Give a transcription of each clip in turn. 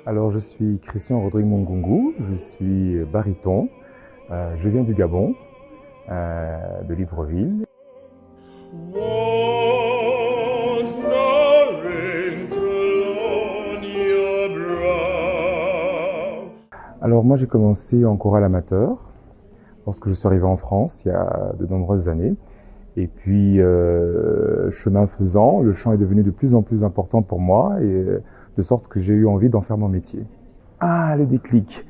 Alors je suis Christian Rodrigue Mongongu, je suis baryton, je viens du Gabon, de Libreville. Alors moi j'ai commencé en chorale amateur lorsque je suis arrivé en France il y a de nombreuses années. Et puis chemin faisant, le chant est devenu de plus en plus important pour moi et de sorte que j'ai eu envie d'en faire mon métier. Ah, le déclic,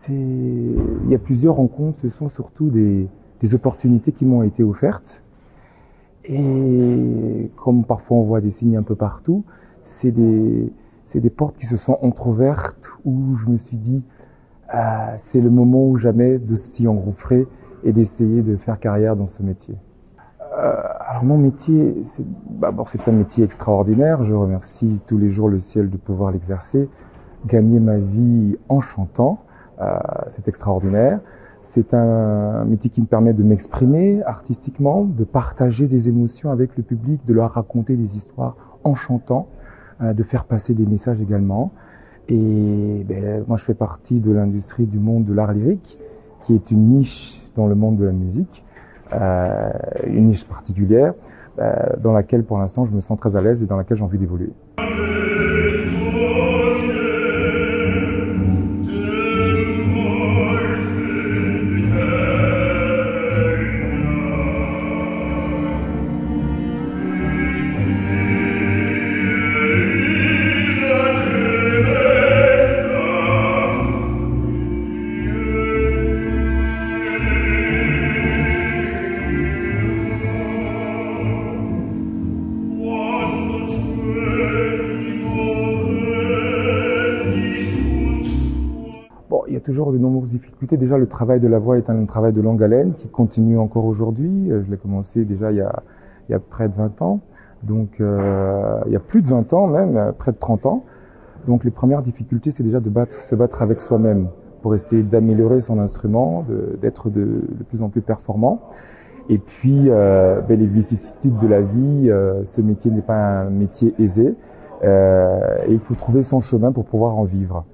il y a plusieurs rencontres, ce sont surtout des opportunités qui m'ont été offertes. Et comme parfois on voit des signes un peu partout, c'est des portes qui se sont entrouvertes où je me suis dit c'est le moment ou jamais de s'y engouffrer et d'essayer de faire carrière dans ce métier. Alors mon métier, c'est un métier extraordinaire. Je remercie tous les jours le ciel de pouvoir l'exercer. Gagner ma vie en chantant, c'est extraordinaire. C'est un métier qui me permet de m'exprimer artistiquement, de partager des émotions avec le public, de leur raconter des histoires en chantant, de faire passer des messages également. Et moi, je fais partie de l'industrie du monde de l'art lyrique, qui est une niche dans le monde de la musique. Une niche particulière dans laquelle pour l'instant je me sens très à l'aise et dans laquelle j'ai envie d'évoluer. Il y a toujours de nombreuses difficultés. Déjà, le travail de la voix est un travail de longue haleine qui continue encore aujourd'hui. Je l'ai commencé déjà il y a près de 20 ans. Donc, il y a plus de 20 ans même, près de 30 ans. Donc, les premières difficultés, c'est déjà de se battre avec soi-même pour essayer d'améliorer son instrument, d'être de plus en plus performant. Et puis, les vicissitudes de la vie, ce métier n'est pas un métier aisé. Et il faut trouver son chemin pour pouvoir en vivre.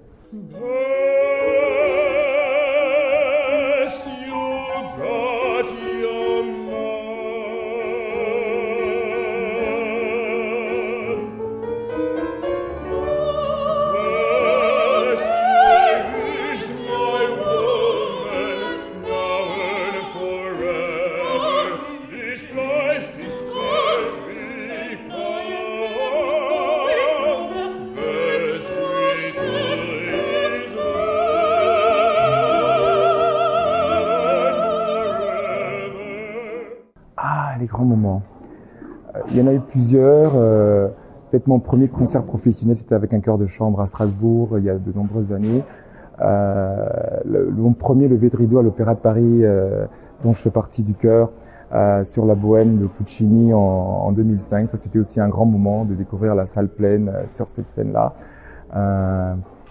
Les grands moments. Il y en a eu plusieurs. Peut-être mon premier concert professionnel, c'était avec un chœur de chambre à Strasbourg, il y a de nombreuses années. Mon premier lever de rideau à l'Opéra de Paris, dont je fais partie du chœur, sur la Bohème de Puccini en 2005. Ça, c'était aussi un grand moment de découvrir la salle pleine sur cette scène-là.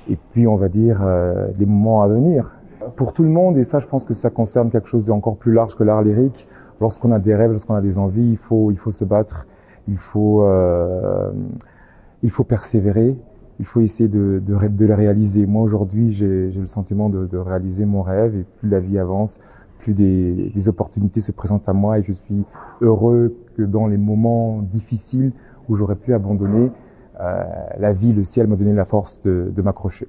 Et puis, on va dire, les moments à venir. Pour tout le monde, et ça, je pense que ça concerne quelque chose d'encore plus large que l'art lyrique. Lorsqu'on a des rêves, lorsqu'on a des envies, il faut se battre, il faut persévérer, il faut essayer de les réaliser. Moi aujourd'hui, j'ai le sentiment de réaliser mon rêve et plus la vie avance, plus des opportunités se présentent à moi et je suis heureux que dans les moments difficiles où j'aurais pu abandonner, la vie, le ciel m'a donné la force de m'accrocher.